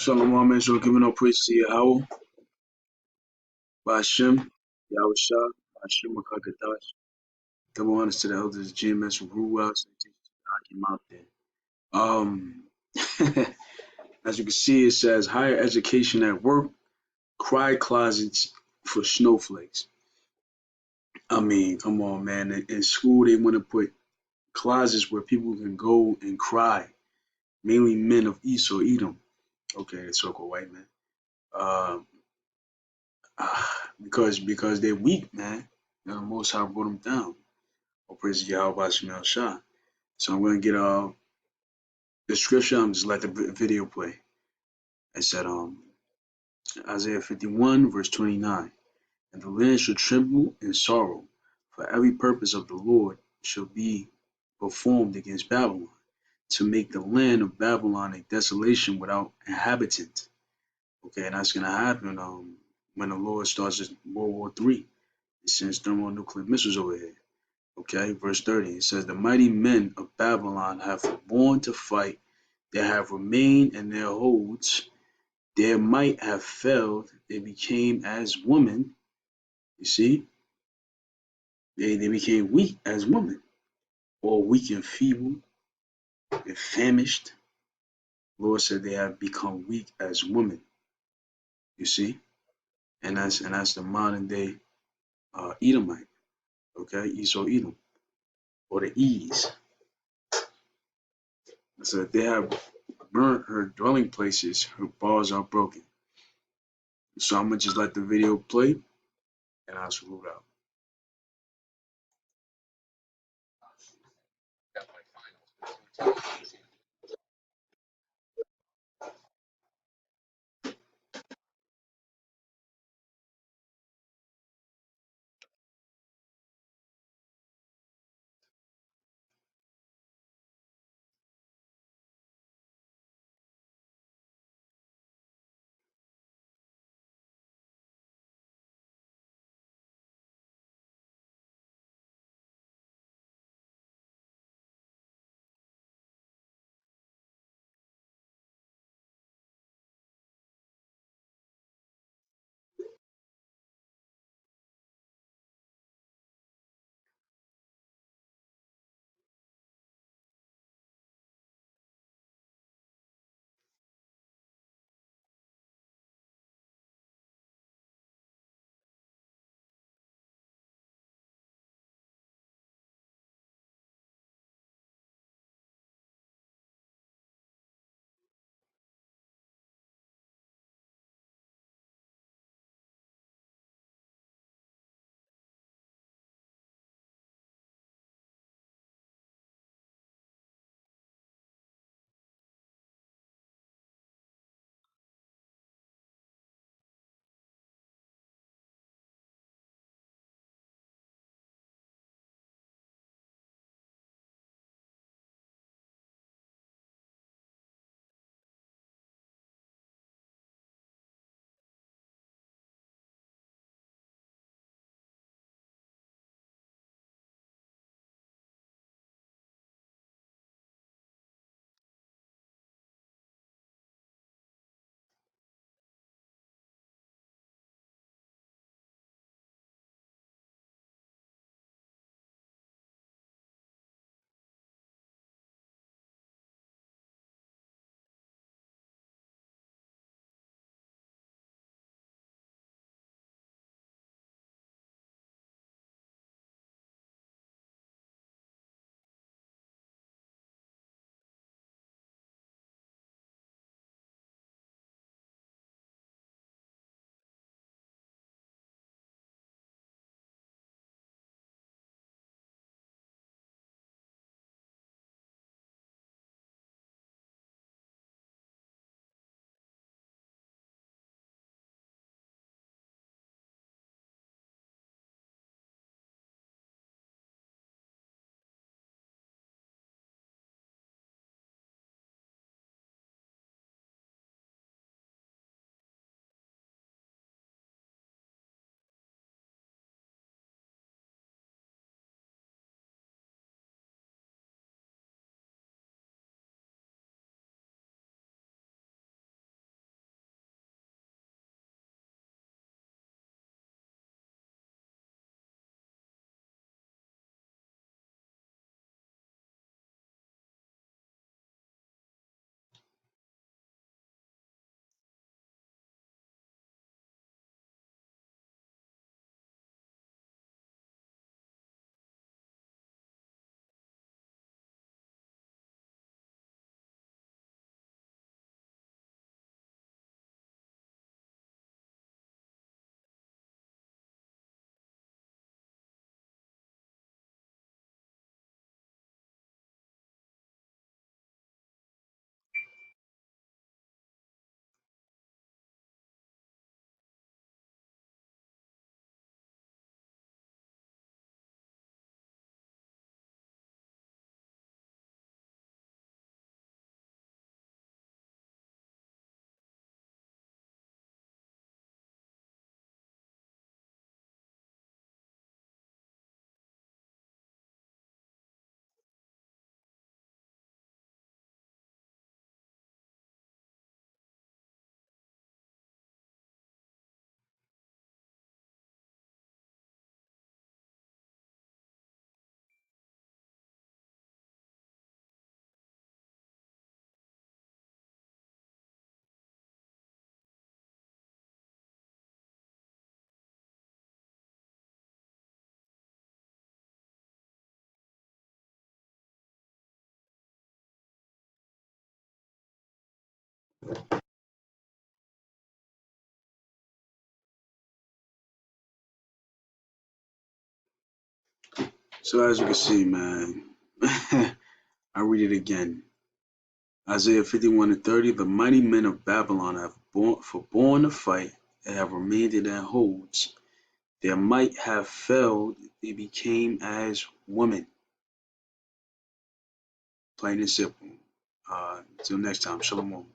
Shalom, man. So giving up praise to Yahweh, Ba'ashem, Yahushua, Ba'ashem, Makakadash. Double honors to the elders, GMS, Ruwa, came out there. As you can see, it says higher education at work, cry closets for snowflakes. I mean, come on, man. In school, they want to put closets where people can go and cry, mainly men of Esau, Edom. Okay, it's so-called white men. Uh, because they're weak, man. You know, the Most High brought them down. All praise to Yahweh Shemel Shah. So I'm gonna get the scripture. I'm just let the video play. It said Isaiah 51 verse 29, and the land shall tremble in sorrow, for every purpose of the Lord shall be performed against Babylon, to make the land of Babylon a desolation without inhabitant. Okay, and that's gonna happen when the Lord starts World War III. He sends thermonuclear missiles over here. Okay, verse 30, it says, the mighty men of Babylon have forborne to fight, they have remained in their holds, their might have failed, they became as women. You see, they became weak as women, or weak and feeble and famished. Lord said they have become weak as women. You see, and that's the modern day Edomite. Okay, Esau Edom, or the E's. So they have burnt her dwelling places, her bars are broken. So I'm gonna just let the video play and I'll salute out. So as you can see, man, I read it again. Isaiah 51:30, the mighty men of Babylon have forborne to fight and have remained in their holds. Their might have failed, they became as women. Plain and simple. Until next time, Shalom.